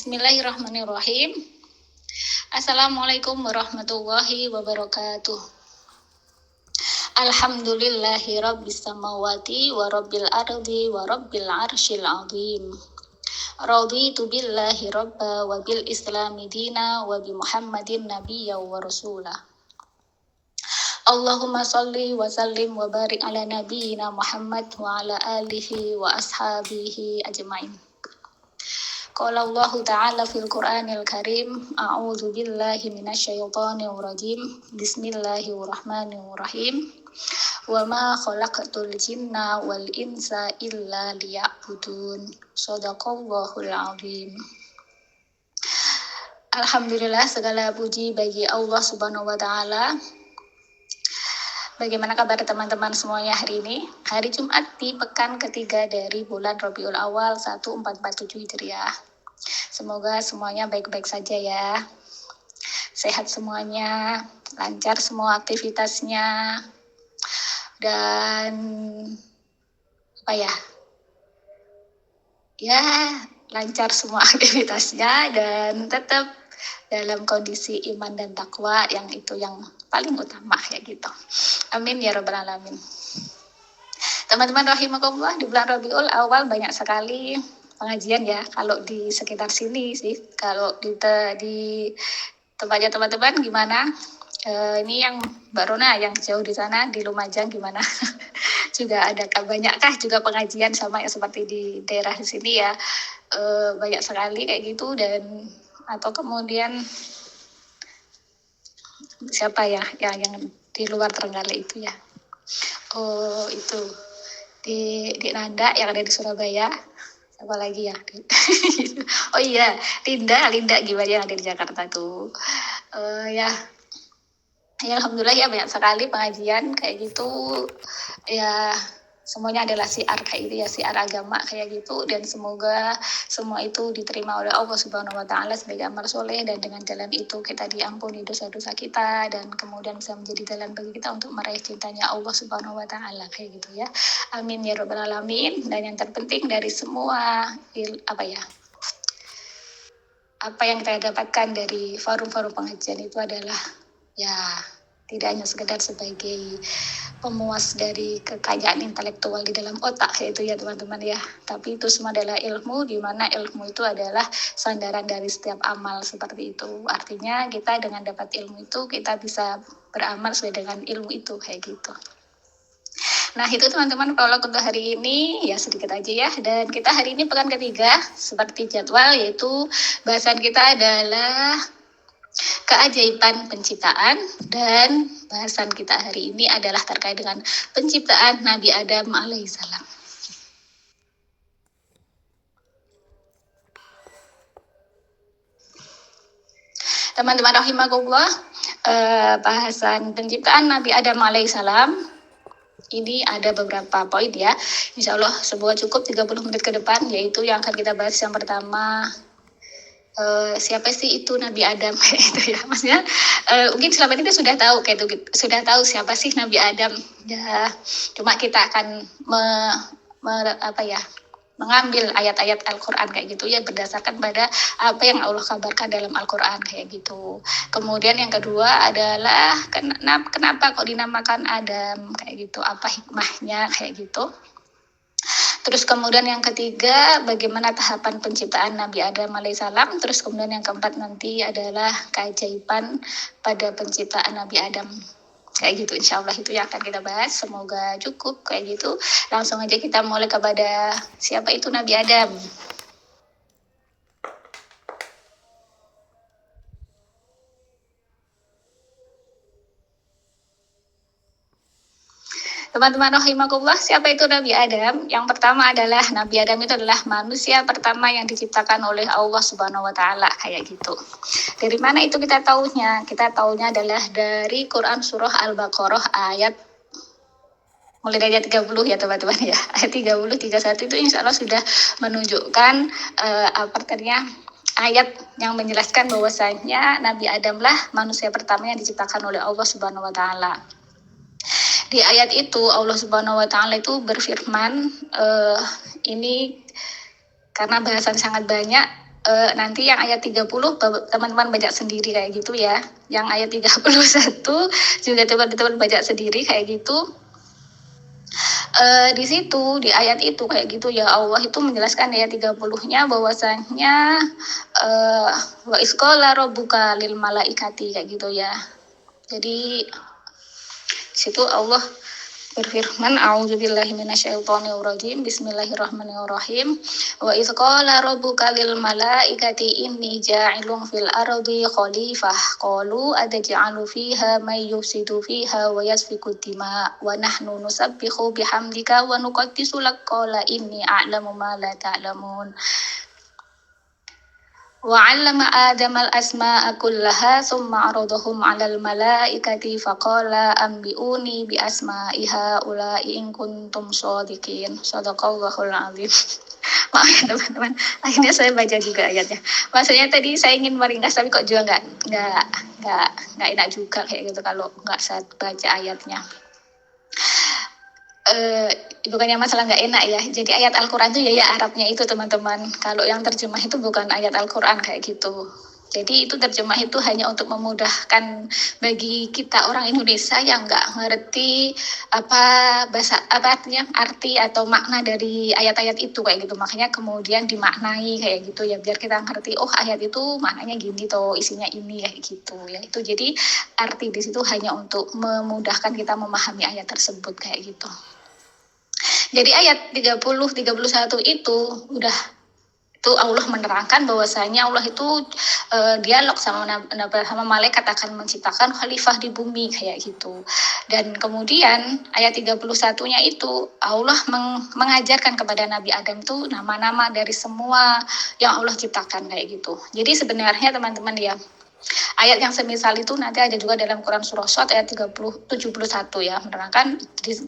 Bismillahirrahmanirrahim. Assalamualaikum warahmatullahi wabarakatuh. Alhamdulillahi rabbis samawati wa rabbil ardi wa rabbil arsyil azim. Raditu billahi rabba wa bil islami dina wa bi Muhammadin nabiyya wa rasulah. Allahumma salli wa sallim wa barik ala nabiyyina Muhammad wa ala alihi wa ashabihi ajma'in. Qala Allah Ta'ala fil Qur'anil Karim, a'udzu billahi minasyaitonir rajim. Bismillahirrahmanirrahim. Wa ma khalaqtul jinna wal insa illa liya'budun. Shadaqallahul azim. Alhamdulillah, segala puji bagi Allah Subhanahu wa taala. Bagaimana kabar teman-teman semuanya hari ini? Hari Jumat di pekan ketiga dari bulan Rabiul Awal 1447 Hijriah. Semoga semuanya baik-baik saja ya. Sehat semuanya, lancar semua aktivitasnya. Dan Ya, lancar semua aktivitasnya dan tetap dalam kondisi iman dan takwa, yang itu yang paling utama ya gitu. Amin ya rabbal alamin. Teman-teman rahimakumullah, di bulan Rabiul Awal banyak sekali pengajian ya, kalau di sekitar sini sih. Kalau di tempatnya teman-teman gimana? Ini yang Mbak Rona yang jauh di sana di Lumajang gimana? Juga adakah banyakkah juga pengajian sama yang seperti di daerah di sini ya? Banyak sekali kayak gitu. Dan atau kemudian siapa ya yang di luar Trenggalek itu ya? Oh, itu di Nanda yang ada di Surabaya. Apa lagi ya? Oh iya, Linda gimana yang ada di Jakarta tuh? Ya, alhamdulillah ya, banyak sekali pengajian kayak gitu ya. Semuanya adalah siar kayak gitu ya, siar agama kayak gitu. Dan semoga semua itu diterima oleh Allah Subhanahu wa taala sebagai amal soleh, dan dengan jalan itu kita diampuni dosa-dosa kita, dan kemudian bisa menjadi jalan bagi kita untuk meraih cintanya Allah Subhanahu wa taala kayak gitu ya. Amin ya rabbal alamin. Dan yang terpenting dari semua apa yang kita dapatkan dari forum-forum pengajian itu adalah ya, tidak hanya sekedar sebagai pemuas dari kekayaan intelektual di dalam otak yaitu ya teman-teman ya, tapi itu semua adalah ilmu, di mana ilmu itu adalah sandaran dari setiap amal seperti itu. Artinya kita dengan dapat ilmu itu kita bisa beramal sesuai dengan ilmu itu kayak gitu. Nah itu teman-teman prolog untuk hari ini ya, sedikit aja ya. Dan kita hari ini pekan ketiga seperti jadwal, yaitu bahasan kita adalah keajaiban penciptaan, dan bahasan kita hari ini adalah terkait dengan penciptaan Nabi Adam alaihissalam. Teman-teman rahimakumullah, bahasan penciptaan Nabi Adam alaihissalam ini ada beberapa poin ya. Insya Allah sebuah cukup 30 menit ke depan, yaitu yang akan kita bahas yang pertama, siapa sih itu Nabi Adam itu ya. Maksudnya mungkin selama ini kita sudah tahu kayak itu, sudah tahu siapa sih Nabi Adam ya. Cuma kita akan mengambil ayat-ayat Al-Quran kayak gitu ya, berdasarkan pada apa yang Allah kabarkan dalam Al-Quran kayak gitu. Kemudian yang kedua adalah kenapa kok dinamakan Adam kayak gitu, apa hikmahnya kayak gitu. Terus kemudian yang ketiga, bagaimana tahapan penciptaan Nabi Adam alaihissalam. Terus kemudian yang keempat nanti adalah keajaiban pada penciptaan Nabi Adam. Kayak gitu, insya Allah itu yang akan kita bahas. Semoga cukup kayak gitu. Langsung aja kita mulai kepada siapa itu Nabi Adam. Teman-teman rahimakumullah, siapa itu Nabi Adam? Yang pertama adalah Nabi Adam itu adalah manusia pertama yang diciptakan oleh Allah Subhanahu wa taala kayak gitu. Dari mana itu kita taunya? Kita taunya adalah dari Quran surah Al-Baqarah ayat mulai dari ayat 30 ya teman-teman ya. Ayat 30 31 itu insya Allah sudah menunjukkan ayat yang menjelaskan bahwasanya Nabi Adam lah manusia pertama yang diciptakan oleh Allah Subhanahu wa taala. Di ayat itu Allah Subhanahu wa taala itu berfirman, ini karena bahasan sangat banyak, nanti yang ayat 30 teman-teman baca sendiri kayak gitu ya. Yang ayat 31 juga teman-teman baca sendiri kayak gitu. Di situ di ayat itu kayak gitu ya, Allah itu menjelaskan ayat 30-nya bahwasanya wa isqala rabbuka lil malaikati kayak gitu ya. Jadi situ Allah berfirman, a'udzubillahi minasyaitonirrajim, bismillahirrahmanirrahim. Wa idz qala rabbuka lil malaikati inni ja'ilun fil ardi khalifah qalu ataj'alu fiha may yufsidu fiha wa yasfiku dima wa nahnu nusabbihu bihamdika wa nuqaddisu lak qala inni a'lamu ma la ta'lamun. وعلم آدم الأسماء كلها ثم عرضهم على الملائكة فقال أنبئوني بأسماء هؤلاء إن كنتم صادقين صدق الله العظيم. Maaf ya teman-teman, akhirnya saya baca juga ayatnya. Maksudnya tadi saya ingin meringkas tapi kok juga nggak enak juga kayak gitu kalau nggak saya baca ayatnya. Bukannya masalah nggak enak ya. Jadi ayat Al-Quran itu ya Arabnya itu teman-teman. Kalau yang terjemah itu bukan ayat Al-Quran kayak gitu. Jadi itu terjemah itu hanya untuk memudahkan bagi kita orang Indonesia yang nggak ngerti apa artinya arti atau makna dari ayat-ayat itu kayak gitu. Makanya kemudian dimaknai kayak gitu ya biar kita ngerti oh ayat itu maknanya gini toh isinya ini kayak gitu ya. Itu jadi arti di situ hanya untuk memudahkan kita memahami ayat tersebut kayak gitu. Jadi ayat 30 31 itu udah itu Allah menerangkan bahwasanya Allah itu dialog sama malaikat akan menciptakan khalifah di bumi kayak gitu. Dan kemudian ayat 31-nya itu Allah mengajarkan kepada Nabi Adam itu nama-nama dari semua yang Allah ciptakan kayak gitu. Jadi sebenarnya teman-teman ya, ayat yang semisal itu nanti ada juga dalam Quran Surah Shad ayat 71 ya, menerangkan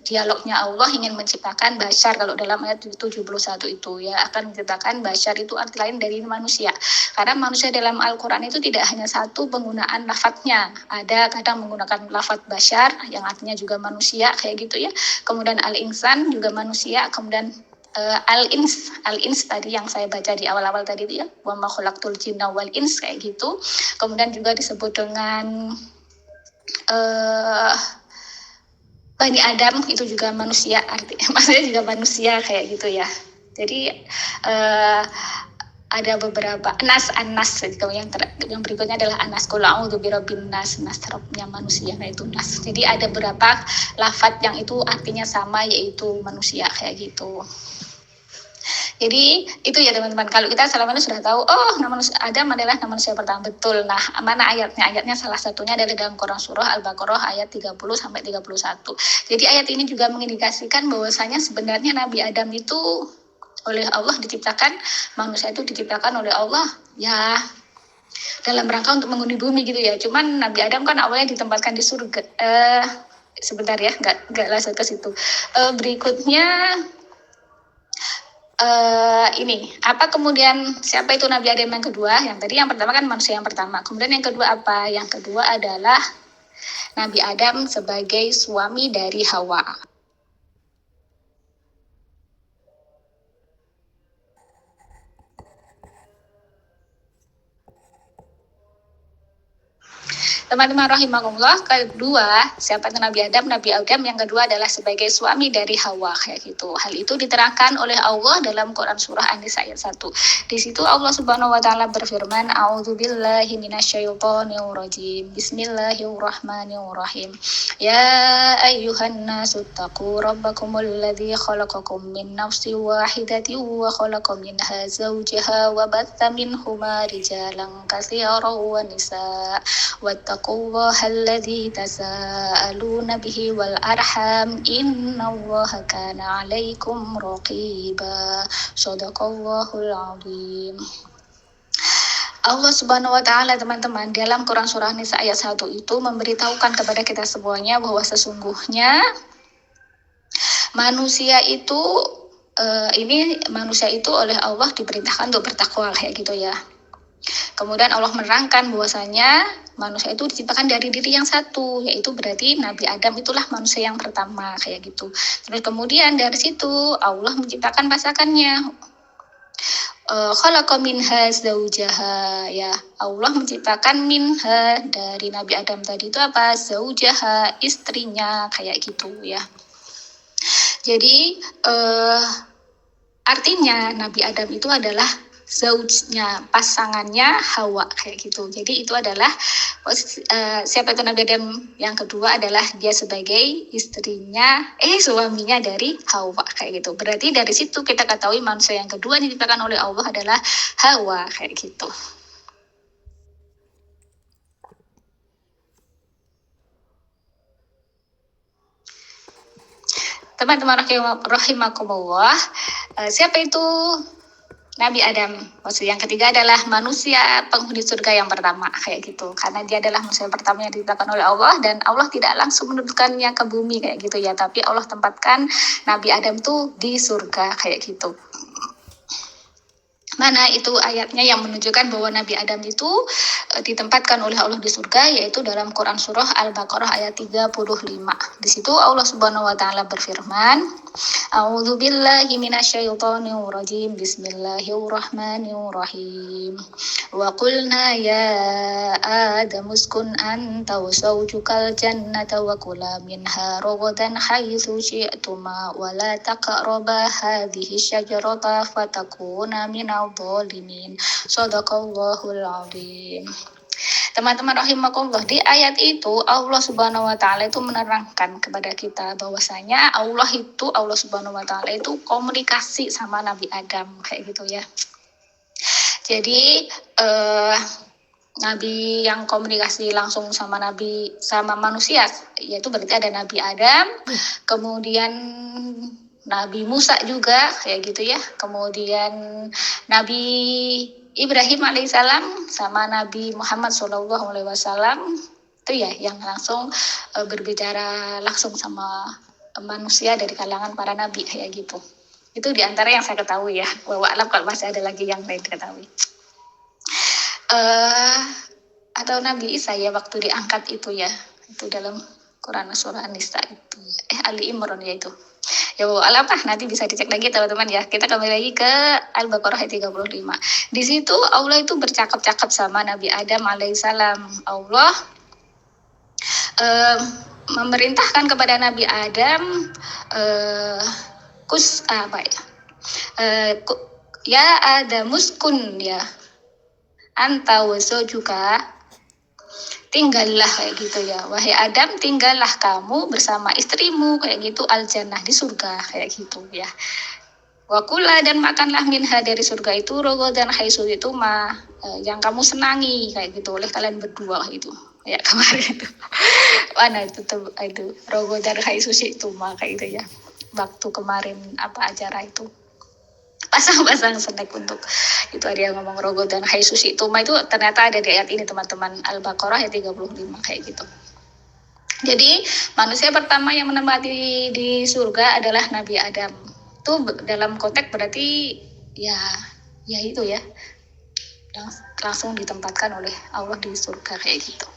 dialognya Allah ingin menciptakan bashar. Kalau dalam ayat 71 itu ya akan menciptakan bashar itu arti lain dari manusia. Karena manusia dalam Al-Quran itu tidak hanya satu penggunaan lafadznya. Ada kadang menggunakan lafadz bashar yang artinya juga manusia kayak gitu ya. Kemudian al-insan juga manusia. Kemudian al-ins tadi yang saya baca di awal-awal tadi itu ya, wa ma khalaqtul jinna wal ins kayak gitu. Kemudian juga disebut dengan Bani Adam itu juga manusia, maksudnya juga manusia kayak gitu ya. Jadi ada beberapa anas yang berikutnya adalah anas qul a'udzu birabbin nas robnya manusia itu nas. Jadi ada beberapa lafadz yang itu artinya sama yaitu manusia kayak gitu. Jadi itu ya teman-teman, kalau kita selama ini sudah tahu nama Adam adalah nama manusia pertama, betul. Nah, mana ayatnya? Ayatnya salah satunya adalah dalam Quran surah Al-Baqarah ayat 30 sampai 31. Jadi ayat ini juga mengindikasikan bahwasanya sebenarnya Nabi Adam itu oleh Allah diciptakan, manusia itu diciptakan oleh Allah ya dalam rangka untuk menghuni bumi gitu ya. Cuman Nabi Adam kan awalnya ditempatkan di surga. Sebentar ya, nggak langsung ke situ. Berikutnya ini apa kemudian siapa itu Nabi Adam yang kedua? Yang tadi yang pertama kan manusia yang pertama. Kemudian yang kedua apa? Yang kedua adalah Nabi Adam sebagai suami dari Hawa. Teman-teman rahimakumullah, kedua siapa itu Nabi Adam? Nabi Adam yang kedua adalah sebagai suami dari Hawa kayak gitu. Hal itu diterangkan oleh Allah dalam Quran surah An-Nisa ayat 1. Di situ Allah Subhanahu wa taala berfirman, a'udzubillahi minasyaitonirrajim. Bismillahirrahmanirrahim. Ya ayyuhan nasu taqu rabbakumul ladzi khalaqakum min nafsin wahidatin wa khalaqa minha zawjaha wa batha minhuma rijalan katsiran wa nisaa wattaqullaha alladzi tasaaluna bihi wal arham innallaha kana 'alaikum raqiba. Shadaqallahul 'azim. Allah Subhanahu wa taala teman-teman dalam Quran surah Nisa ayat 1 itu memberitahukan kepada kita semuanya bahwa sesungguhnya manusia itu oleh Allah diperintahkan untuk bertakwa kayak gitu ya. Kemudian Allah menerangkan bahwasanya manusia itu diciptakan dari diri yang satu, yaitu berarti Nabi Adam itulah manusia yang pertama kayak gitu. Terus kemudian dari situ Allah menciptakan pasangannya. khalaqa minha zaujaha, ya Allah menciptakan minha dari Nabi Adam tadi itu apa? Zaujaha, istrinya, kayak gitu ya. Jadi artinya Nabi Adam itu adalah zaujnya, pasangannya Hawa, kayak gitu. Jadi itu adalah siapa itu Nabi Adam yang kedua adalah dia sebagai suaminya dari Hawa, kayak gitu. Berarti dari situ kita ketahui manusia yang kedua yang diciptakan oleh Allah adalah Hawa, kayak gitu. Teman-teman rahimakumullah, siapa itu Nabi Adam? Maksud yang ketiga adalah manusia penghuni surga yang pertama, kayak gitu. Karena dia adalah manusia pertama yang diciptakan oleh Allah, dan Allah tidak langsung menurunkannya ke bumi, kayak gitu ya. Tapi Allah tempatkan Nabi Adam tuh di surga, kayak gitu. Mana itu ayatnya yang menunjukkan bahwa Nabi Adam itu ditempatkan oleh Allah di surga, yaitu dalam Quran surah Al-Baqarah ayat 35. Di situ Allah Subhanahu wa taala berfirman, A'udzu billahi minasyaitonir rajim. Bismillahirrahmanirrahim. Wa qulna ya Adam uskun anta wa zawjukal jannata wa kula minha ragadan haitsu syi'tuma wa la taqraba hadhihi syajarata fatakuna minal zalimin. Shadaqallahul azim. Teman-teman rahimakumullah, di ayat itu Allah Subhanahu wa taala itu menerangkan kepada kita bahwasanya Allah Subhanahu wa taala itu komunikasi sama Nabi Adam, kayak gitu ya. Jadi Nabi yang komunikasi langsung sama manusia, yaitu berarti ada Nabi Adam, kemudian Nabi Musa juga, kayak gitu ya. Kemudian Nabi Ibrahim alaihissalam sama Nabi Muhammad SAW itu ya yang langsung berbicara langsung sama manusia dari kalangan para nabi, kayak gitu. Itu diantara yang saya ketahui ya. Wa alam kalau masih ada lagi yang lain diketahui. Atau Nabi Isa ya waktu diangkat itu ya, itu dalam Quran surah An-Nisa itu. Ali Imran ya itu. Ya alam nanti bisa dicek lagi teman-teman ya. Kita kembali lagi ke Al-Baqarah ayat 35. Di situ Allah itu bercakap-cakap sama Nabi Adam alaihissalam. Allah memerintahkan kepada Nabi Adam ya Adamuskun ya anta wa zawjuka, tinggallah, kayak gitu ya. Wahai Adam, tinggallah kamu bersama istrimu, kayak gitu, al-jannah, di surga, kayak gitu ya. Wakula, dan makanlah minha, dari surga itu, rogo dan haisu itu yang kamu senangi, kayak gitu, oleh kalian berdua, itu kayak kemarin itu. Mana itu rogo dan haisu itu kayak gitu ya. Waktu kemarin acara itu pasang-pasang snack untuk itu, ada yang ngomong rogo dan hai sushi itu ternyata ada di ayat ini teman-teman, Al-Baqarah ayat 35, kayak gitu. Jadi manusia pertama yang menempati di surga adalah Nabi Adam. Itu dalam konteks berarti ya itu ya, langsung ditempatkan oleh Allah di surga, kayak gitu.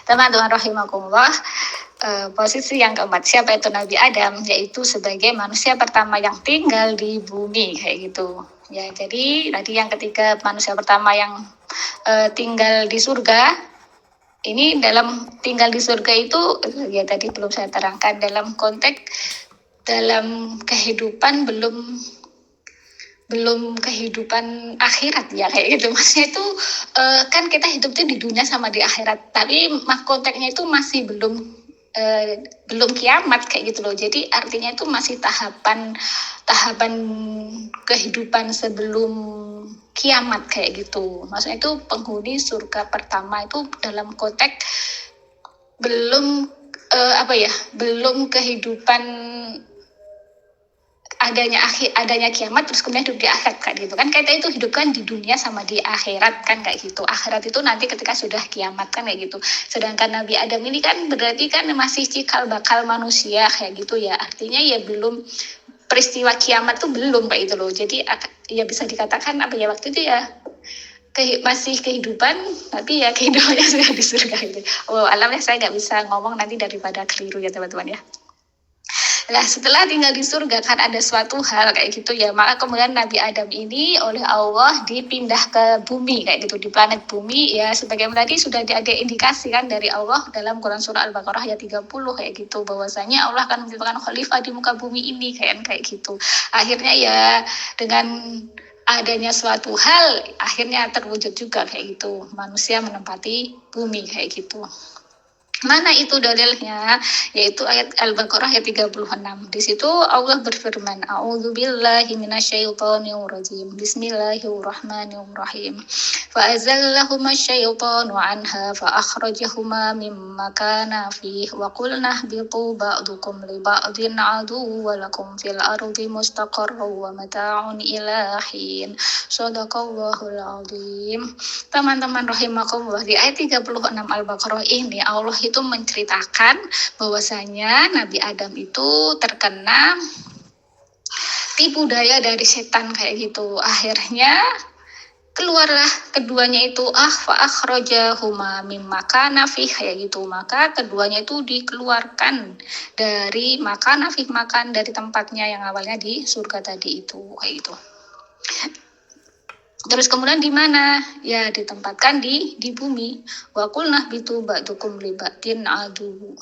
Teman-teman rahimakumullah, posisi yang keempat, siapa itu Nabi Adam, yaitu sebagai manusia pertama yang tinggal di bumi, kayak gitu ya. Jadi tadi yang ketiga, manusia pertama yang tinggal di surga. Ini dalam tinggal di surga itu ya tadi belum saya terangkan, dalam konteks dalam kehidupan belum kehidupan akhirat ya, kayak gitu. Maksudnya itu kan kita hidup tuh di dunia sama di akhirat, tapi konteksnya itu masih belum kiamat, kayak gitu loh. Jadi artinya itu masih tahapan kehidupan sebelum kiamat, kayak gitu. Maksudnya itu penghuni surga pertama itu dalam konteks belum belum kehidupan adanya kiamat terus kemudian hidup di akhirat, kan gitu kan. Kita itu hidup kan di dunia sama di akhirat, kan kayak gitu. Akhirat itu nanti ketika sudah kiamat, kan kayak gitu. Sedangkan Nabi Adam ini kan berarti kan masih cikal bakal manusia, kayak gitu ya. Artinya ya belum peristiwa kiamat tuh belum, kayak gitu loh. Jadi ya bisa dikatakan waktu itu ya masih kehidupan, tapi ya kehidupannya sudah di surga gitu. Oh, alamnya saya nggak bisa ngomong nanti daripada keliru ya teman-teman ya. Nah, setelah tinggal di surga kan ada suatu hal kayak gitu ya. Maka kemudian Nabi Adam ini oleh Allah dipindah ke bumi kayak gitu, di planet bumi ya. Sebagaimana tadi sudah ada indikasi kan dari Allah dalam Quran surah Al-Baqarah ayat 30 kayak gitu, bahwasanya Allah akan menciptakan khalifah di muka bumi ini kayak gitu. Akhirnya ya dengan adanya suatu hal akhirnya terwujud juga kayak gitu. Manusia menempati bumi kayak gitu. Mana itu dalilnya? Yaitu ayat Al-Baqarah ayat 36. Di situ Allah berfirman, A'udzubillahi minasyaitonir rajim. Bismillahirrahmanirrahim. Fa'azallahuma asyaitanu anha fa'akhrajahuma mimma kana fihi wa qulna ihbitu ba'dukum li ba'din aduwwun wa lakum fil ardi mustaqarrun wa mata'un ila hin. Shadaqallahul azim. Teman-teman rahimakumullah, di ayat 36 Al-Baqarah ini Allah itu menceritakan bahwasanya Nabi Adam itu terkena tipu daya dari setan kayak gitu. Akhirnya keluarlah keduanya itu fa'akhrajahuma mimma kana fih kayak gitu. Maka keduanya itu dikeluarkan dari makan dari tempatnya yang awalnya di surga tadi itu kayak gitu. Terus kemudian di mana? Ya ditempatkan di bumi. Wa qulna bitu ba'dukum li ba'din adu.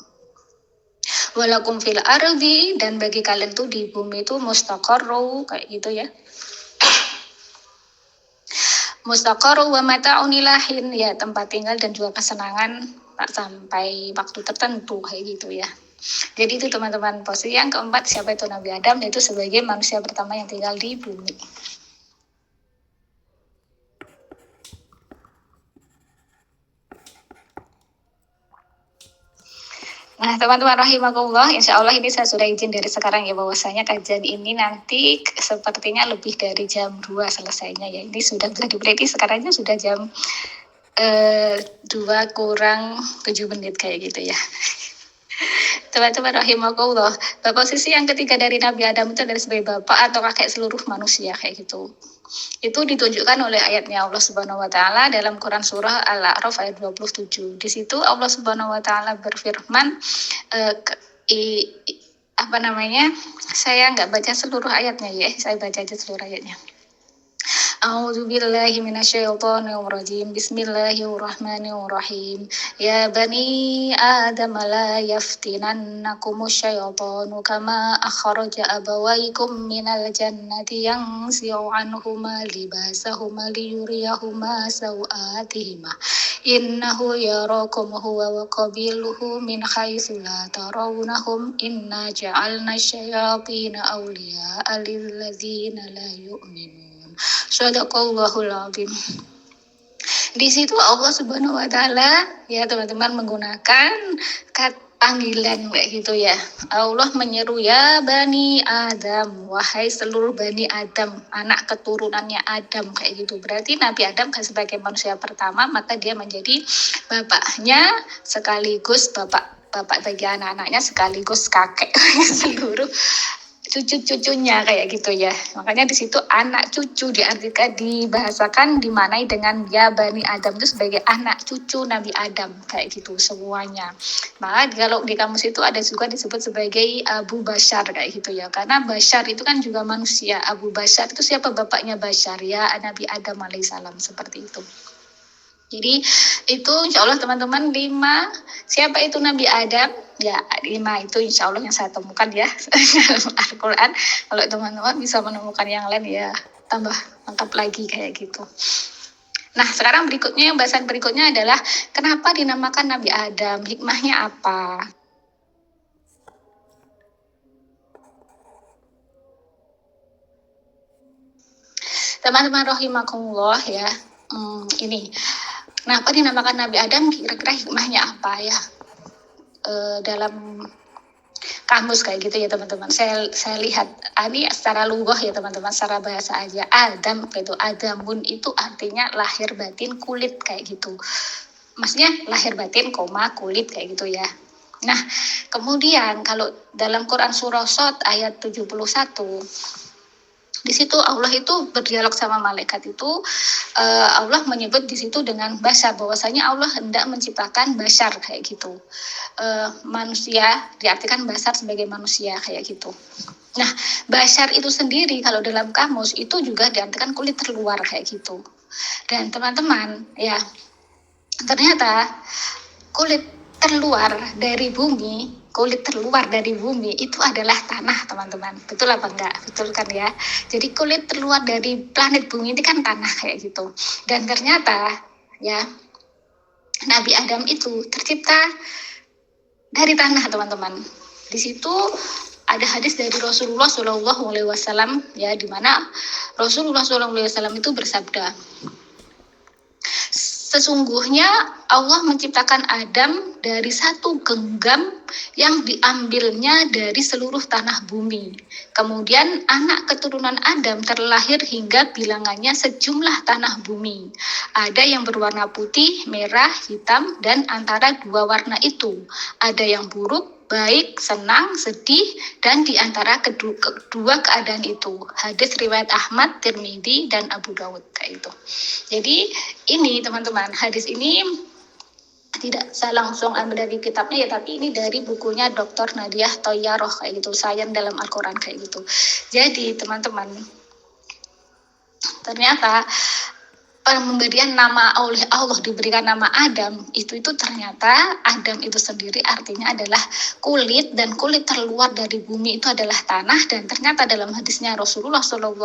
Walakum fil ardi, dan bagi kalian tuh di bumi itu mustaqarru kayak gitu ya. Mustaqarru wa mata'un ilahin, ya tempat tinggal dan juga kesenangan tak sampai waktu tertentu kayak gitu ya. Jadi itu teman-teman, posisi yang keempat siapa itu Nabi Adam, yaitu sebagai manusia pertama yang tinggal di bumi. Nah, teman-teman rahimakumullah, insya Allah ini saya sudah izin dari sekarang ya, bahwasanya kajian ini nanti sepertinya lebih dari jam 2 selesainya ya. Ini sudah bisa diprediksi sekarangnya sudah jam 2 kurang 7 menit kayak gitu ya. Teman-teman rahimakumullah, posisi yang ketiga dari Nabi Adam itu adalah sebagai bapak atau kakek seluruh manusia kayak gitu. Itu ditunjukkan oleh ayatnya Allah Subhanahu wa taala dalam Quran surah Al-A'raf ayat 27. Di situ Allah Subhanahu wa taala berfirman saya nggak baca seluruh ayatnya ya, saya baca aja seluruh ayatnya. A'udzubillahi minasyaitonirrajim. Bismillahirrahmanirrahim. Ya bani Adam la yaftinannakumus syaitanu kama akhraja abawaykum minal jannati yanzi'u anhuma libasahuma liyuriyahuma sawatihima. Innahu yarakum huwa wa qabiluhu min haitsu la tarawnahum inna ja'alna syayatina awliya'a lilladzina la yu'minun. Shadaqallahul azim. Di situ Allah Subhanahu wa taala ya teman-teman menggunakan panggilan kayak gitu ya. Allah menyeru ya Bani Adam, wahai seluruh Bani Adam, anak keturunannya Adam kayak gitu. Berarti Nabi Adam kan sebagai manusia pertama, maka dia menjadi bapaknya sekaligus bapak bagi anak-anaknya sekaligus kakek seluruh cucu-cucunya kayak gitu ya. Makanya di situ anak cucu diartikan, dibahasakan, dimanai dengan ya Bani Adam itu sebagai anak cucu Nabi Adam kayak gitu semuanya. Maka kalau di kamus itu ada juga disebut sebagai Abu Bashar kayak gitu ya. Karena Bashar itu kan juga manusia. Abu Bashar itu siapa bapaknya Bashar ya, Nabi Adam alaihissalam, seperti itu. Jadi itu insya Allah teman-teman 5. Siapa itu Nabi Adam? Ya 5 itu insya Allah yang saya temukan ya dalam Al-Quran. Kalau teman-teman bisa menemukan yang lain ya tambah lengkap lagi kayak gitu. Nah sekarang berikutnya, yang bahasan berikutnya adalah kenapa dinamakan Nabi Adam? Hikmahnya apa? Teman-teman rahimakumullah ya, ini kenapa dinamakan Nabi Adam, kira-kira hikmahnya apa ya? Dalam kamus kayak gitu ya teman-teman. Saya lihat ini secara lughah ya teman-teman, secara bahasa aja. Adam itu, Adamun itu artinya lahir batin kulit kayak gitu. Maksudnya lahir batin kulit kayak gitu ya. Nah, kemudian kalau dalam Quran surah Shad ayat 71 Di situ Allah itu berdialog sama malaikat itu, Allah menyebut di situ dengan bashar, bahwasanya Allah hendak menciptakan bashar kayak gitu. Manusia, diartikan bashar sebagai manusia kayak gitu. Nah, bashar itu sendiri kalau dalam kamus itu juga diartikan kulit terluar kayak gitu. Dan teman-teman, ya ternyata kulit terluar dari bumi, kulit terluar dari bumi itu adalah tanah, teman-teman. Betul apa enggak? Betul kan ya? Jadi kulit terluar dari planet bumi ini kan tanah kayak gitu. Dan ternyata ya Nabi Adam itu tercipta dari tanah, teman-teman. Di situ ada hadis dari Rasulullah SAW ya, di mana Rasulullah SAW itu bersabda, sesungguhnya Allah menciptakan Adam dari satu genggam yang diambilnya dari seluruh tanah bumi. Kemudian anak keturunan Adam terlahir hingga bilangannya sejumlah tanah bumi. Ada yang berwarna putih, merah, hitam, dan antara dua warna itu. Ada yang buruk, baik, senang, sedih, dan di antara kedua keadaan itu. Hadis riwayat Ahmad, Tirmidzi, dan Abu Dawud kayak itu. Jadi ini teman-teman, hadis ini tidak saya langsung ambil dari kitabnya ya, tapi ini dari bukunya Dr. Nadia Toyaroh kayak gitu, Sains dalam Al-Quran kayak gitu. Jadi teman-teman, ternyata pemberian nama oleh Allah, diberikan nama Adam itu ternyata Adam itu sendiri artinya adalah kulit, dan kulit terluar dari bumi itu adalah tanah. Dan ternyata dalam hadisnya Rasulullah SAW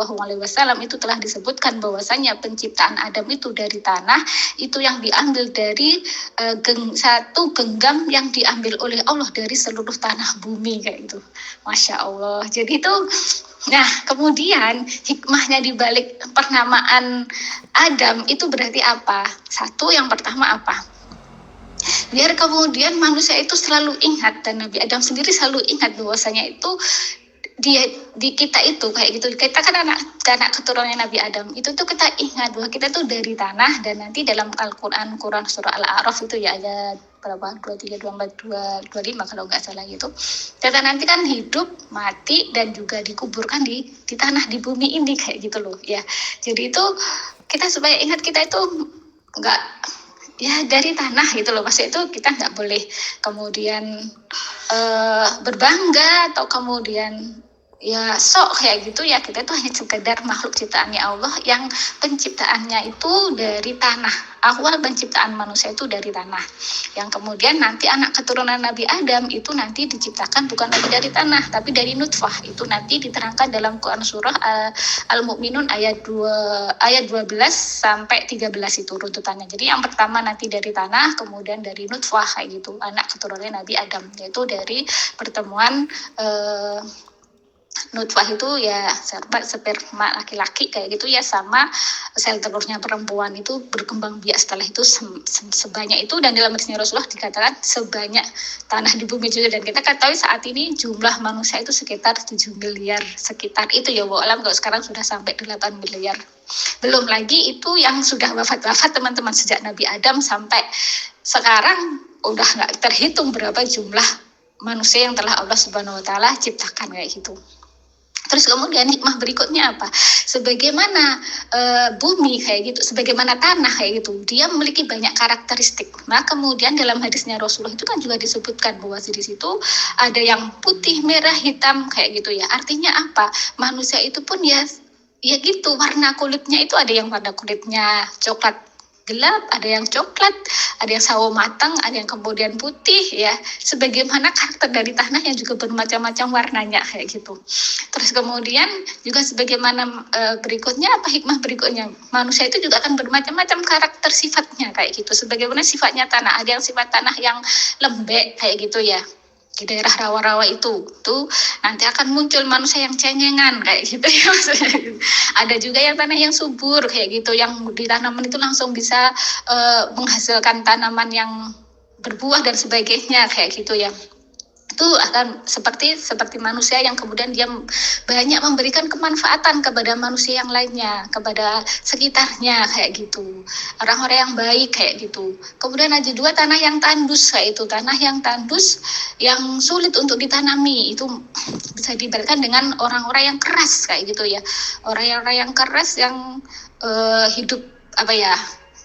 itu telah disebutkan bahwasanya penciptaan Adam itu dari tanah, itu yang diambil dari satu genggam yang diambil oleh Allah dari seluruh tanah bumi kayak gitu. Masya Allah. Jadi itu, nah kemudian hikmahnya di balik pernamaan Adam itu berarti apa? Satu, yang pertama apa? Biar kemudian manusia itu selalu ingat, dan Nabi Adam sendiri selalu ingat bahwasanya itu dia di kita itu kayak gitu. Kita kan anak keturunan Nabi Adam. Itu tuh kita ingat bahwa kita tuh dari tanah. Dan nanti dalam Al-Quran, surah Al-A'raf itu ya ada berapa? 23, 24, 25 kalau nggak salah gitu. Kita nanti kan hidup, mati, dan juga dikuburkan di tanah, di bumi ini kayak gitu loh ya. Jadi itu kita supaya ingat kita itu nggak ya dari tanah gitu loh. Maksudnya itu kita nggak boleh kemudian berbangga atau kemudian ya sok kayak gitu ya. Kita itu hanya sekedar makhluk ciptaannya Allah yang penciptaannya itu dari tanah. Awal penciptaan manusia itu dari tanah, yang kemudian nanti anak keturunan Nabi Adam itu nanti diciptakan bukan lagi dari tanah tapi dari nutfah. Itu nanti diterangkan dalam Quran surah Al-Mu'minun ayat 12 sampai 13 itu runtutannya. Jadi yang pertama nanti dari tanah, kemudian dari nutfah kayak gitu, anak keturunan Nabi Adam, yaitu dari pertemuan nutfah itu ya sperma laki-laki kayak gitu ya, sama sel telurnya perempuan itu berkembang biak setelah itu sebanyak itu. Dan dalam hadisnya Rasulullah dikatakan sebanyak tanah di bumi juga. Dan kita ketahui saat ini jumlah manusia itu sekitar 7 miliar, sekitar itu ya alam. Kalau sekarang sudah sampai 8 miliar. Belum lagi itu yang sudah wafat teman-teman, sejak Nabi Adam sampai sekarang udah nggak terhitung berapa jumlah manusia yang telah Allah Subhanahu Wa Taala ciptakan kayak gitu. Terus kemudian hikmah berikutnya apa? Sebagaimana bumi kayak gitu, sebagaimana tanah kayak gitu, dia memiliki banyak karakteristik. Nah kemudian dalam hadisnya Rasulullah itu kan juga disebutkan bahwa di situ ada yang putih, merah, hitam kayak gitu ya. Artinya apa? Manusia itu pun ya gitu, warna kulitnya itu ada yang warna kulitnya coklat gelap, ada yang coklat, ada yang sawo matang, ada yang kemudian putih ya. Sebagaimana karakter dari tanah yang juga bermacam-macam warnanya kayak gitu. Terus kemudian juga sebagaimana berikutnya apa hikmah berikutnya? Manusia itu juga akan bermacam-macam karakter sifatnya kayak gitu. Sebagaimana sifatnya tanah, ada yang sifat tanah yang lembek kayak gitu ya. Di daerah rawa-rawa itu tuh nanti akan muncul manusia yang cengengan kayak gitu ya. Ada juga yang tanah yang subur kayak gitu, yang ditanaman itu langsung bisa menghasilkan tanaman yang berbuah dan sebagainya kayak gitu ya. itu akan seperti manusia yang kemudian dia banyak memberikan kemanfaatan kepada manusia yang lainnya, kepada sekitarnya kayak gitu, orang-orang yang baik kayak gitu. Kemudian ada juga tanah yang tandus kayak itu, tanah yang tandus yang sulit untuk ditanami, itu bisa diibaratkan dengan orang-orang yang keras kayak gitu ya, orang-orang yang keras yang hidup apa ya,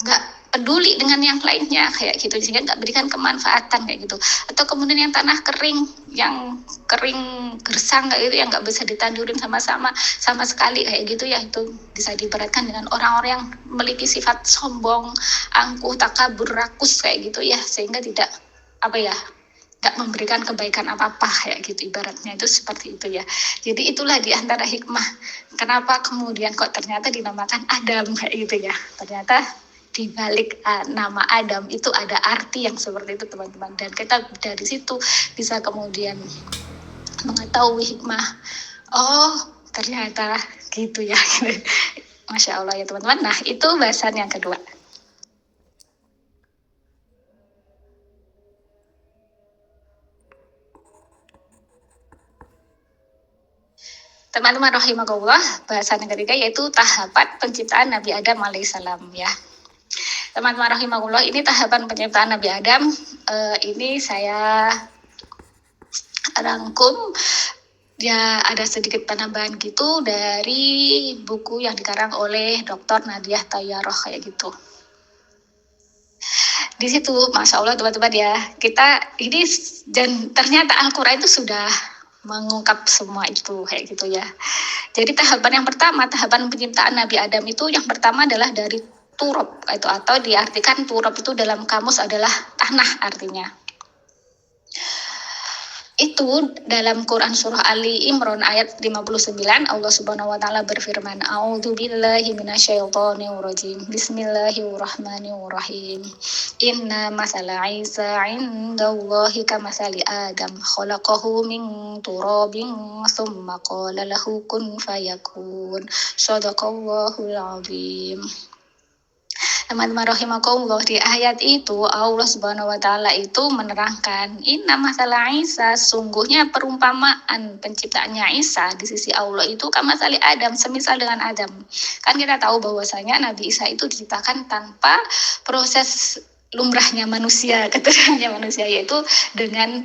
nggak peduli dengan yang lainnya kayak gitu, sehingga nggak berikan kemanfaatan kayak gitu. Atau kemudian yang tanah kering, yang kering gersang kayak gitu, yang nggak bisa ditandurin sama sekali kayak gitu ya, itu bisa diberatkan dengan orang-orang yang memiliki sifat sombong, angkuh, takabur, rakus kayak gitu ya, sehingga tidak apa ya, nggak memberikan kebaikan apa-apa kayak gitu, ibaratnya itu seperti itu ya. Jadi itulah diantara hikmah kenapa kemudian kok ternyata dinamakan Adam kayak gitu ya. Ternyata di balik nama Adam itu ada arti yang seperti itu teman-teman, dan kita dari situ bisa kemudian mengetahui hikmah, oh ternyata gitu ya. Masya Allah ya teman-teman. Nah itu bahasan yang kedua. Teman-teman rahimakumullah, bahasan yang ketiga yaitu tahapan penciptaan Nabi Adam alaihissalam ya. Teman-teman rahimakumullah, ini tahapan penciptaan Nabi Adam. Ini saya rangkum ya, ada sedikit penambahan gitu dari buku yang dikarang oleh Dr. Nadiah Tayyaroh kayak gitu. Di situ Masya Allah teman-teman ya, kita ini, dan ternyata Al-Quran itu sudah mengungkap semua itu kayak gitu ya. Jadi tahapan yang pertama, tahapan penciptaan Nabi Adam itu yang pertama adalah dari turab itu, atau diartikan turab itu dalam kamus adalah tanah artinya. Itu dalam Quran surah Ali Imran ayat 59 Allah Subhanahu wa taala berfirman, A'udzubillahi minasyaitonir rajim. Bismillahirrahmanirrahim. Inna masala Isa 'indallahi kamasali Adam, khalaqahu min turabin tsumma qala lahu kun fayakun. Shadaqallahul 'azim. Teman-teman rahimakumullah, di ayat itu Allah Subhanahu wa taala itu menerangkan inna masalah Isa, sungguhnya perumpamaan penciptaannya Isa di sisi Allah itu kamasali Adam, semisal dengan Adam. Kan kita tahu bahwasanya Nabi Isa itu diciptakan tanpa proses lumrahnya manusia, keturunannya manusia, yaitu dengan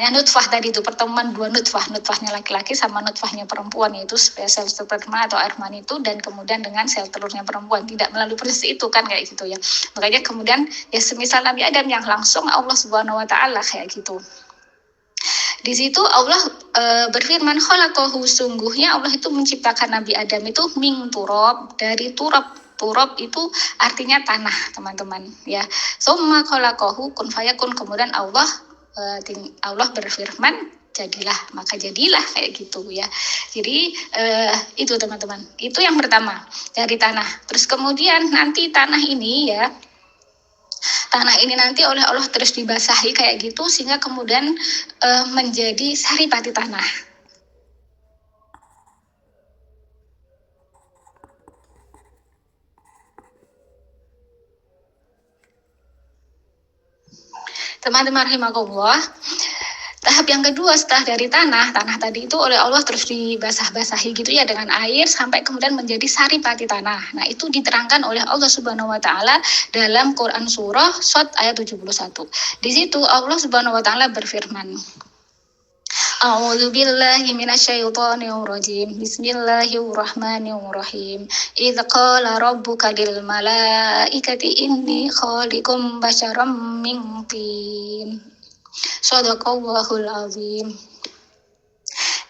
nutfah tadi itu, pertemuan dua nutfahnya laki-laki sama nutfahnya perempuan, yaitu sel sperma atau air mani itu, dan kemudian dengan sel telurnya perempuan, tidak melalui proses itu kan kayak gitu ya. Makanya kemudian ya semisal Nabi Adam yang langsung Allah Subhanahu wa taala kayak gitu. Di situ Allah berfirman, khalaqahu, sungguhnya Allah itu menciptakan Nabi Adam itu min turab, dari turab. Turab itu artinya tanah teman-teman ya. Summa khalaqahu kun fayakun, kemudian Allah berfirman jadilah, maka jadilah kayak gitu ya. Jadi itu teman-teman, itu yang pertama dari tanah. Terus kemudian nanti tanah ini nanti oleh Allah terus dibasahi kayak gitu, sehingga kemudian menjadi saripati tanah. Teman-teman rahimakumullah, tahap yang kedua setelah dari tanah tadi itu oleh Allah terus dibasah-basahi gitu ya dengan air sampai kemudian menjadi saripati tanah. Nah itu diterangkan oleh Allah Subhanahu wa taala dalam Quran surah Shad ayat 71. Di situ Allah Subhanahu wa taala berfirman, A'udzubillahi minasyaitonir rajim. Bismillahirrahmanirrahim. Idz qala rabbuka lil malaikati inni khaliqum basyaram min tin. Shadaqallahul azim.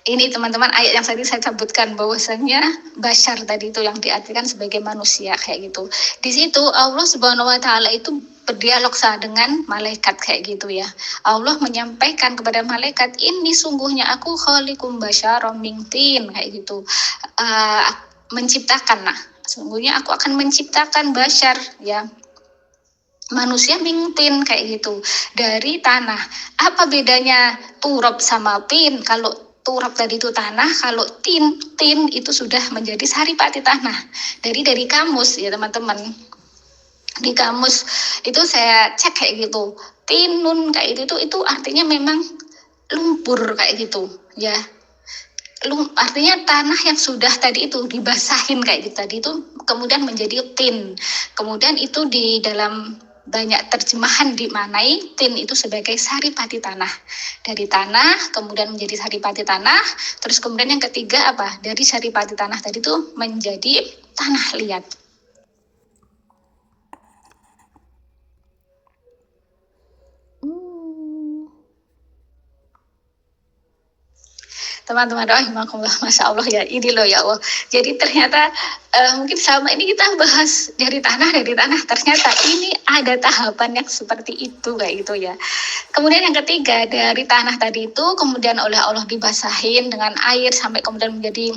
Ini teman-teman ayat yang tadi saya sebutkan bahwasanya basyar tadi itu yang diartikan sebagai manusia kayak gitu. Di situ Allah Subhanahu wa taala itu berdialog dengan malaikat kayak gitu ya. Allah menyampaikan kepada malaikat, ini sungguhnya aku khaliqum basyaram min tin kayak gitu. Menciptakan, sungguhnya aku akan menciptakan basyar ya, manusia mingtin kayak gitu dari tanah. Apa bedanya turab sama tin? Kalau turab tadi itu tanah, kalau tin itu sudah menjadi saripati tanah. Dari kamus ya teman-teman, di kamus itu saya cek kayak gitu, tinun kayak itu artinya memang lumpur kayak gitu ya. Artinya tanah yang sudah tadi itu dibasahin kayak gitu tadi itu kemudian menjadi tin. Kemudian itu di dalam banyak terjemahan dimaknai tin itu sebagai saripati tanah. Dari tanah kemudian menjadi saripati tanah, terus kemudian yang ketiga apa? Dari saripati tanah tadi itu menjadi tanah liat. Teman-teman, Masya Allah ya, ini loh ya Allah. Jadi ternyata mungkin selama ini kita bahas dari tanah, ternyata ini ada tahapan yang seperti itu kayak gitu ya. Kemudian yang ketiga, dari tanah tadi itu kemudian oleh Allah dibasahin dengan air sampai kemudian menjadi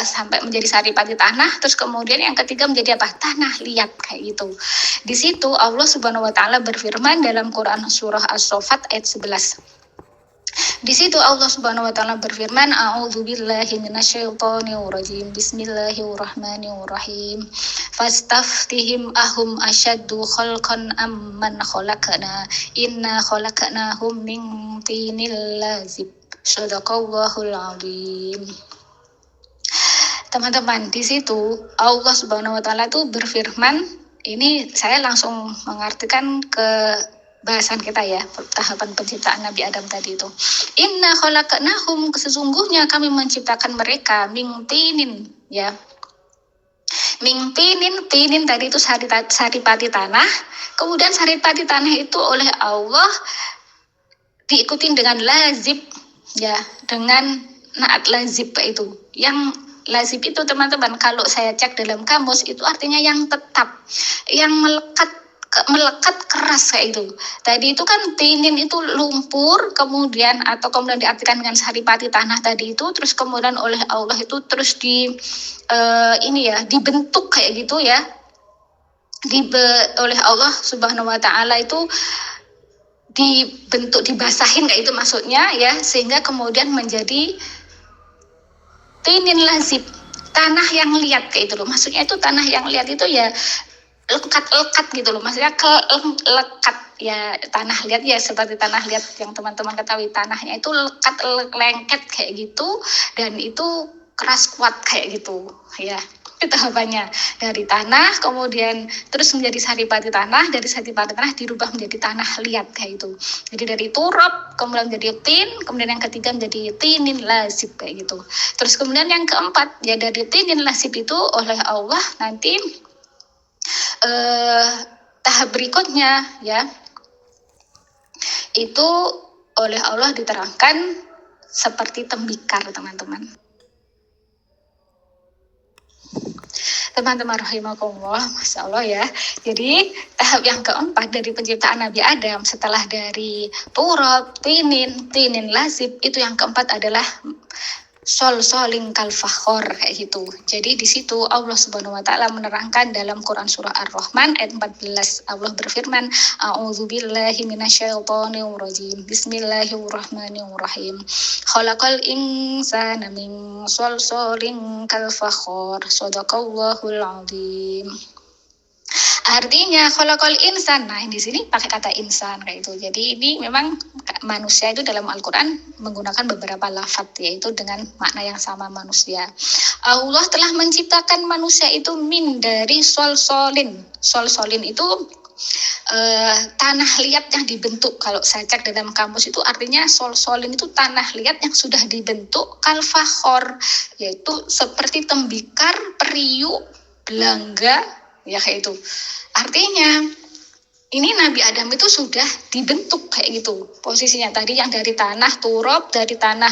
sampai menjadi saripati tanah, terus kemudian yang ketiga menjadi apa? Tanah liat kayak gitu. Di situ Allah Subhanahu wa taala berfirman dalam Quran surah As-Saffat ayat 11. Di situ Allah Subhanahu wa taala berfirman, A'udzubillahi minasyaitonir rajim. Bismillahirrahmanirrahim. Fastaftihim ahum asyaddu khalqan amman khalaqna. Inna khalaqnahum min tinil lazib. Shadaqallahul azim. Teman-teman, di situ Allah Subhanahu wa taala itu berfirman, ini saya langsung mengartikan ke bahasan kita ya, tahapan penciptaan Nabi Adam tadi itu. Inna khalaqnahum, sesungguhnya kami menciptakan mereka min tinin ya. Min tinin tadi itu saripati tanah. Kemudian saripati tanah itu oleh Allah diikutin dengan lazib ya, dengan naat lazib itu. Yang lazib itu teman-teman kalau saya cek dalam kamus itu artinya yang tetap, yang melekat keras kayak itu. Tadi itu kan tinin itu lumpur, kemudian diartikan dengan saripati tanah tadi itu, terus kemudian oleh Allah itu terus dibentuk kayak gitu ya. Oleh Allah Subhanahu wa taala itu dibentuk, dibasahin kayak itu maksudnya ya, sehingga kemudian menjadi tinin lazib, tanah yang liat kayak itu loh. Maksudnya itu tanah yang liat itu ya lekat gitu loh, maksudnya lekat ya, tanah liat ya seperti tanah liat yang teman-teman ketahui, tanahnya itu lekat lengket kayak gitu, dan itu keras kuat kayak gitu ya. Itu tahapannya, dari tanah kemudian terus menjadi saripati tanah, dari saripati tanah dirubah menjadi tanah liat kayak itu. Jadi dari turab kemudian menjadi tin, kemudian yang ketiga menjadi tinin lazib kayak gitu. Terus kemudian yang keempat ya, dari tinin lazib itu oleh Allah nanti tahap berikutnya ya, itu oleh Allah diterangkan seperti tembikar teman-teman rahimakumullah, Masya Allah ya. Jadi tahap yang keempat dari penciptaan Nabi Adam setelah dari turab, tinin lazib, itu yang keempat adalah solin kal fakhor kayak gitu. Jadi di situ Allah Subhanahu wa taala menerangkan dalam Quran surah Ar-Rahman ayat 14. Allah berfirman, A'udzubillahi minasyaitonir rajim. Bismillahirrahmanirrahim. Khalaqal insana min solin kal fakhor. Shadaqallahul azim. Artinya khalaqal insan. Nah, di sini pakai kata insan kayak itu. Jadi ini memang manusia itu dalam Al-Qur'an menggunakan beberapa lafaz yaitu dengan makna yang sama manusia. Allah telah menciptakan manusia itu min dari solin. Solin itu tanah liat yang dibentuk. Kalau saya cek dalam kamus itu artinya solin itu tanah liat yang sudah dibentuk kal fakhor, yaitu seperti tembikar, periuk, belangga ya kayak itu. Artinya ini Nabi Adam itu sudah dibentuk kayak gitu posisinya. Tadi yang dari tanah turab, dari tanah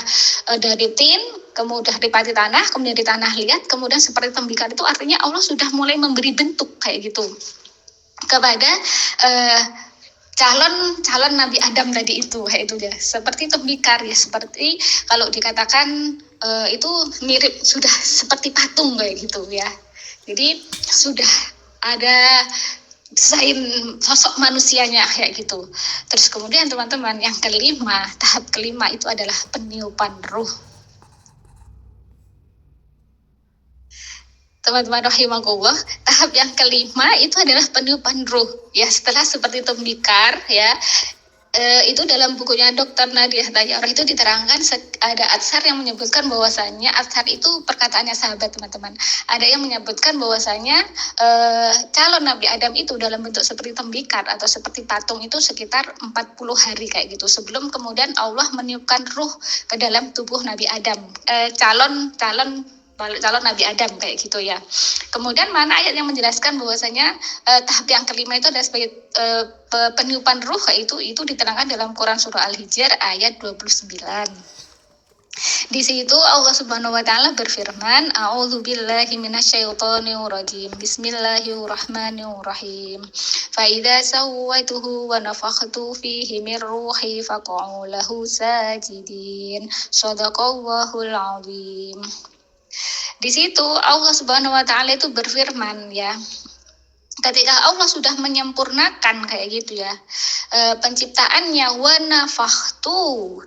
dari tin, kemudian dari pati tanah, kemudian di tanah liat, kemudian seperti tembikar, itu artinya Allah sudah mulai memberi bentuk kayak gitu kepada calon Nabi Adam tadi itu kayak itu ya, seperti tembikar ya, seperti kalau dikatakan itu mirip sudah seperti patung kayak gitu ya. Jadi sudah ada desain sosok manusianya kayak gitu. Terus kemudian teman-teman yang kelima, tahap kelima itu adalah peniupan ruh. Teman-teman rahimakumullah, tahap yang kelima itu adalah peniupan ruh. Ya, setelah seperti tembikar ya, Itu dalam bukunya Dr. Nadia Tayyarah itu diterangkan ada atsar yang menyebutkan bahwasanya atsar itu perkataannya sahabat teman-teman. Ada yang menyebutkan bahwasanya calon Nabi Adam itu dalam bentuk seperti tembikar atau seperti patung itu sekitar 40 hari kayak gitu sebelum kemudian Allah meniupkan ruh ke dalam tubuh Nabi Adam. Calon Nabi Adam kayak gitu ya. Kemudian mana ayat yang menjelaskan bahwasanya tahap yang kelima itu adalah sebagai peniupan ruh kayak itu diterangkan dalam Quran surah Al-Hijr ayat 29. Di situ Allah Subhanahu wa taala berfirman, A'udzubillahi minasyaitonir rajim. Bismillahirrahmanirrahim. Fa idza sawaituhu wa nafakhtu fihi min ruhi faq'u lahu sajidin. Shadaqallahul azim. Di situ Allah Subhanahu wa taala itu berfirman ya. Ketika Allah sudah menyempurnakan kayak gitu ya penciptaannya, wa nafakhtu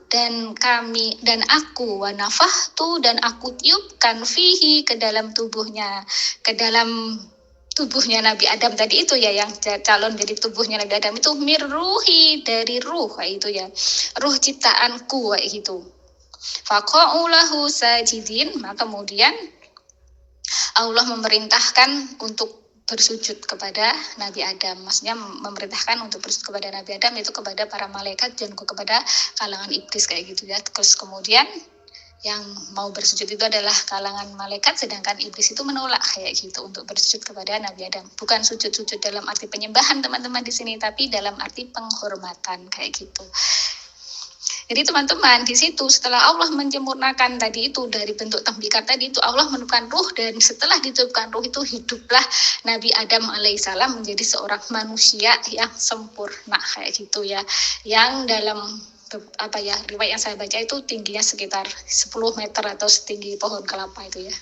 dan aku tiupkan fihi ke dalam tubuhnya, ke dalam tubuhnya Nabi Adam tadi itu ya, yang calon jadi tubuhnya Nabi Adam itu mirruhi, dari ruh kayak itu ya, ruh ciptaanku kayak gitu. Faqa'u lahu sajidin, maka kemudian Allah memerintahkan untuk bersujud kepada Nabi Adam. Maksudnya memerintahkan untuk bersujud kepada Nabi Adam itu kepada para malaikat dan kepada kalangan iblis kayak gitu ya. Terus kemudian yang mau bersujud itu adalah kalangan malaikat, sedangkan iblis itu menolak kayak gitu untuk bersujud kepada Nabi Adam. Bukan sujud-sujud dalam arti penyembahan teman-teman di sini, tapi dalam arti penghormatan kayak gitu. Jadi teman-teman di situ setelah Allah menyempurnakan tadi itu dari bentuk tembikar tadi itu, Allah meniupkan ruh, dan setelah ditiupkan ruh itu hiduplah Nabi Adam alaihissalam menjadi seorang manusia yang sempurna kayak gitu ya, yang dalam riwayat yang saya baca itu tingginya sekitar 10 meter atau setinggi pohon kelapa itu ya.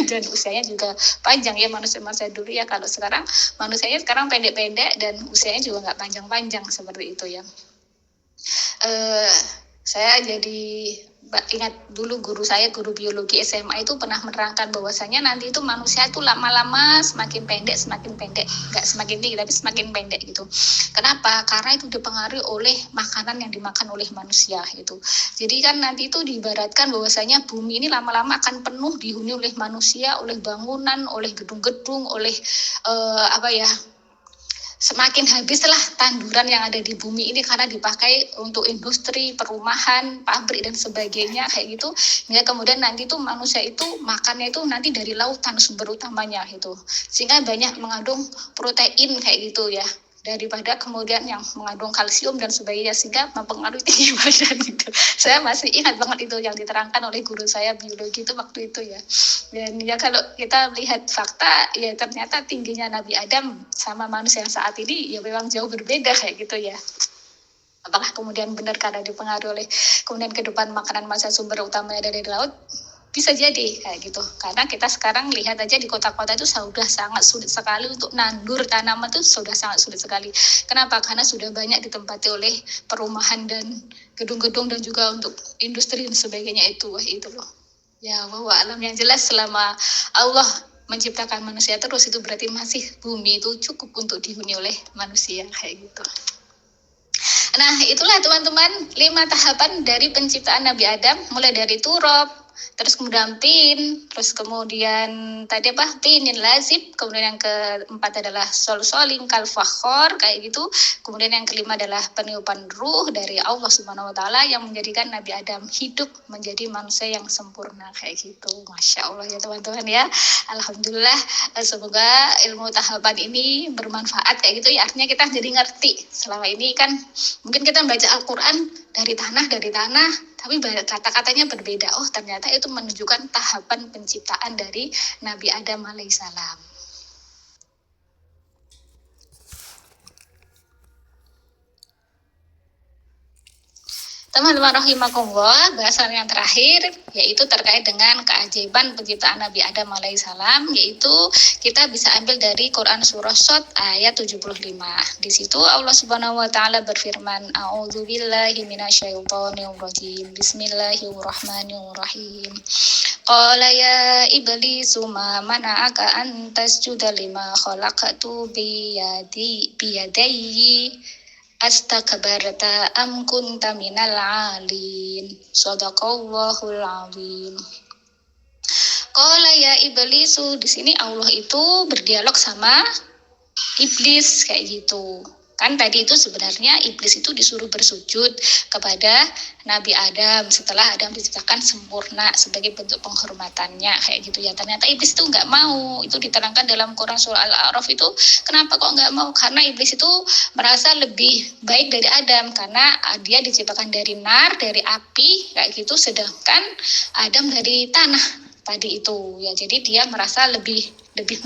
Dan usianya juga panjang ya manusia dulu ya. Kalau sekarang manusianya sekarang pendek-pendek dan usianya juga nggak panjang-panjang seperti itu ya. Saya jadi ingat dulu guru biologi SMA itu pernah menerangkan bahwasanya nanti itu manusia itu lama-lama semakin pendek, nggak semakin tinggi tapi semakin pendek gitu. Kenapa? Karena itu dipengaruhi oleh makanan yang dimakan oleh manusia gitu. Jadi kan nanti itu diibaratkan bahwasanya bumi ini lama-lama akan penuh dihuni oleh manusia, oleh bangunan, oleh gedung-gedung, oleh semakin habislah tanduran yang ada di bumi ini karena dipakai untuk industri, perumahan, pabrik dan sebagainya kayak gitu. Hingga kemudian nanti tuh manusia itu makannya itu nanti dari lautan sumber utamanya gitu. Sehingga banyak mengandung protein kayak gitu ya, daripada kemudian yang mengandung kalsium dan sebagainya, sehingga mempengaruhi tinggi badan gitu. Saya masih ingat banget itu yang diterangkan oleh guru saya biologi itu waktu itu ya. Dan ya kalau kita melihat fakta ya ternyata tingginya Nabi Adam sama manusia yang saat ini ya memang jauh berbeda kayak gitu ya. Apakah kemudian benar karena dipengaruhi oleh kemudian kehidupan makanan manusia sumber utamanya dari laut? Bisa jadi kayak gitu, karena kita sekarang lihat aja di kota-kota itu sudah sangat sulit sekali untuk nandur tanaman, itu sudah sangat sulit sekali. Kenapa? Karena sudah banyak ditempati oleh perumahan dan gedung-gedung dan juga untuk industri dan sebagainya itu loh ya. Bahwa alam yang jelas selama Allah menciptakan manusia terus itu berarti masih bumi itu cukup untuk dihuni oleh manusia kayak gitu. Nah itulah teman-teman 5 tahapan dari penciptaan Nabi Adam, mulai dari turab, terus kemudian tin, terus kemudian tadi tinin lazib, kemudian yang keempat adalah solsoling kalfakhor kayak gitu, kemudian yang kelima adalah peniupan ruh dari Allah Subhanahu wa taala yang menjadikan Nabi Adam hidup menjadi manusia yang sempurna kayak gitu. Masya Allah ya teman-teman ya. Alhamdulillah, semoga ilmu tahapan ini bermanfaat kayak gitu ya, artinya kita jadi ngerti. Selama ini kan mungkin kita membaca Al-Quran dari tanah, tapi kata-katanya berbeda. Oh ternyata itu menunjukkan tahapan penciptaan dari Nabi Adam alaihissalam. Teman-teman rahimakumullah, bahasan yang terakhir yaitu terkait dengan keajaiban penciptaan Nabi Adam alaihissalam, yaitu kita bisa ambil dari Quran surah Shad ayat 75. Di situ Allah Subhanahu wa taala berfirman, A'udzubillahi minasyaitonir rajim. Bismillahirrahmanirrahim. Qala ya iblisu ma mana'aka an tasjuda lima khalaqtu biyadayhi astakbarta am kunta minal alin. Shadaqallahul azim. Qala ya iblisu, di sini Allah itu berdialog sama iblis kayak gitu. Kan tadi itu sebenarnya iblis itu disuruh bersujud kepada Nabi Adam setelah Adam diciptakan sempurna sebagai bentuk penghormatannya kayak gitu ya. Ternyata iblis itu nggak mau. Itu diterangkan dalam Quran surah Al-A'raf itu, kenapa kok nggak mau? Karena iblis itu merasa lebih baik dari Adam karena dia diciptakan dari nar, dari api kayak gitu, sedangkan Adam dari tanah tadi itu ya. Jadi dia merasa lebih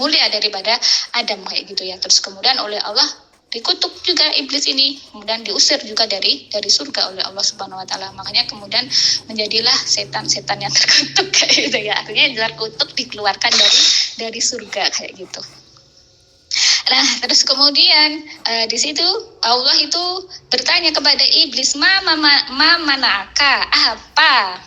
mulia daripada Adam kayak gitu ya. Terus kemudian oleh Allah dikutuk juga iblis ini, kemudian diusir juga dari surga oleh Allah Subhanahu wa taala. Makanya kemudian menjadilah setan-setan yang terkutuk kayak gitu ya. Artinya terkutuk dikeluarkan dari surga kayak gitu. Nah, terus kemudian di situ Allah itu bertanya kepada iblis, manaka, apakah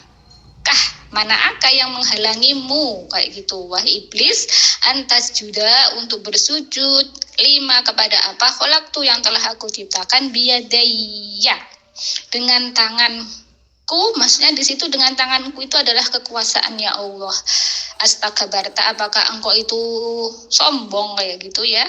manakah yang menghalangimu kayak gitu, wahai iblis, antas juda untuk bersujud lima kepada apa kholaktu yang telah aku ciptakan biyadayya dengan tanganku. Maksudnya di situ dengan tanganku itu adalah kekuasaannya Allah. Astakbarta, apakah engkau itu sombong kayak gitu ya,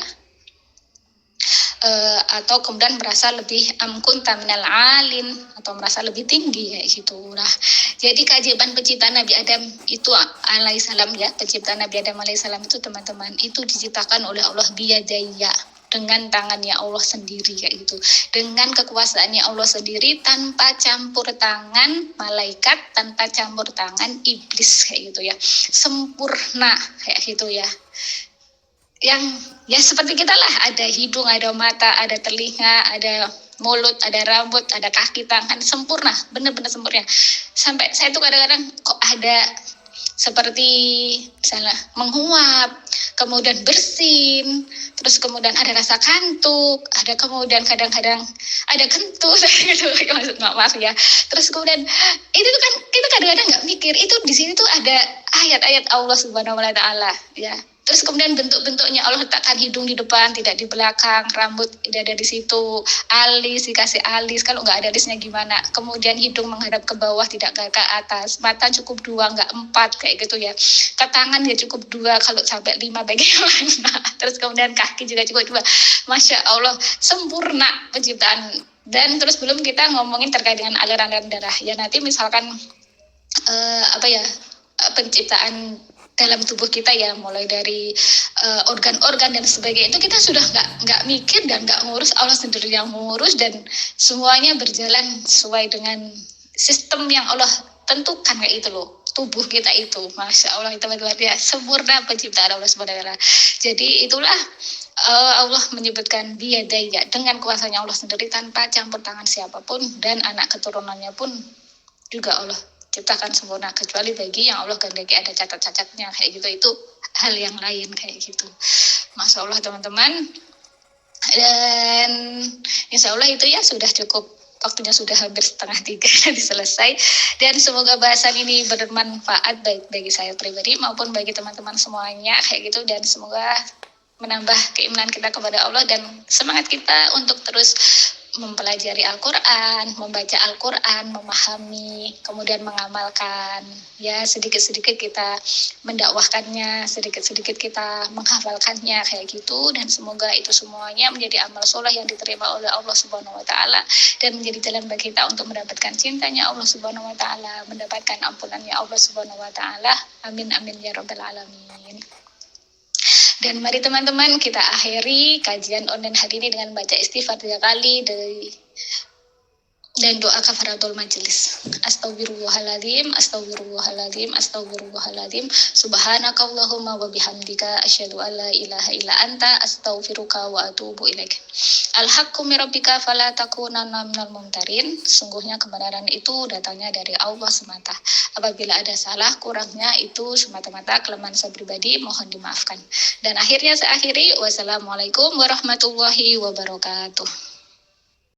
atau kemudian merasa lebih amkun taminal alin, atau merasa lebih tinggi kayak gitu. Nah, jadi keajaiban penciptaan Nabi Adam itu alaihissalam ya, penciptaan Nabi Adam alaihissalam itu teman-teman itu diciptakan oleh Allah biyadaya, dengan tangannya Allah sendiri kayak gitu, dengan kekuasaannya Allah sendiri, tanpa campur tangan malaikat, tanpa campur tangan iblis kayak gitu ya, sempurna kayak gitu ya. Yang ya seperti kita lah, ada hidung, ada mata, ada telinga, ada mulut, ada rambut, ada kaki, tangan, sempurna, benar-benar sempurna. Sampai saya tuh kadang-kadang kok ada seperti misalnya menguap, kemudian bersin, terus kemudian ada rasa kantuk, ada kemudian kadang-kadang ada kentut gitu, maaf ya. Terus kemudian itu tuh kan kita kadang-kadang nggak mikir itu di sini tuh ada ayat-ayat Allah Subhanahu wa taala ya. Terus kemudian bentuk-bentuknya Allah letakkan hidung di depan, tidak di belakang, rambut tidak ada di situ, alis dikasih alis, kalau nggak ada alisnya gimana. Kemudian hidung menghadap ke bawah, tidak ke atas, mata cukup 2, nggak 4 kayak gitu ya. Ke tangan ya cukup 2, kalau sampai 5 bagaimana. Terus kemudian kaki juga cukup 2. Masya Allah, sempurna penciptaan. Dan terus belum kita ngomongin terkait dengan aliran-aliran darah. Ya nanti misalkan penciptaan dalam tubuh kita ya, mulai dari organ-organ dan sebagainya, itu kita sudah nggak mikir dan nggak ngurus, Allah sendiri yang mengurus, dan semuanya berjalan sesuai dengan sistem yang Allah tentukan kayak itu loh. Tubuh kita itu, masya Allah, itu luar biasa sempurna penciptaan Allah SWT. Jadi itulah Allah menyebutkan biyadaya, dengan kuasanya Allah sendiri, tanpa campur tangan siapapun, dan anak keturunannya pun juga Allah ciptakan sempurna, kecuali bagi yang Allah kehendaki ada cacat-cacatnya kayak gitu, itu hal yang lain kayak gitu. Masya Allah teman-teman. Dan insya Allah itu ya sudah cukup, waktunya sudah hampir 2:30 nanti selesai, dan semoga bahasan ini bermanfaat baik bagi saya pribadi maupun bagi teman-teman semuanya kayak gitu, dan semoga menambah keimanan kita kepada Allah dan semangat kita untuk terus mempelajari Al-Quran, membaca Al-Quran, memahami, kemudian mengamalkan. Ya, sedikit-sedikit kita mendakwahkannya, sedikit-sedikit kita menghafalkannya kayak gitu, dan semoga itu semuanya menjadi amal soleh yang diterima oleh Allah Subhanahu wa taala, dan menjadi jalan bagi kita untuk mendapatkan cintanya Allah Subhanahu wa taala, mendapatkan ampunannya Allah Subhanahu wa taala. Amin amin ya rabbal alamin. Dan mari teman-teman kita akhiri kajian online hari ini dengan baca istighfar 3 kali dan doa kafaratul majelis. Astagfirullahaladzim, astagfirullahaladzim, astagfirullahaladzim. Subhanakallahumma wa bihamdika asyhadu an la ilaha illa anta astaghfiruka wa atubu ilaik. Al-haqqu min rabbika fala takunanna minal mumtarin. Sungguhnya kebenaran itu datangnya dari Allah semata. Apabila ada salah kurangnya itu semata-mata kelemahan saya pribadi, mohon dimaafkan. Dan akhirnya saya akhiri, wassalamualaikum warahmatullahi wabarakatuh.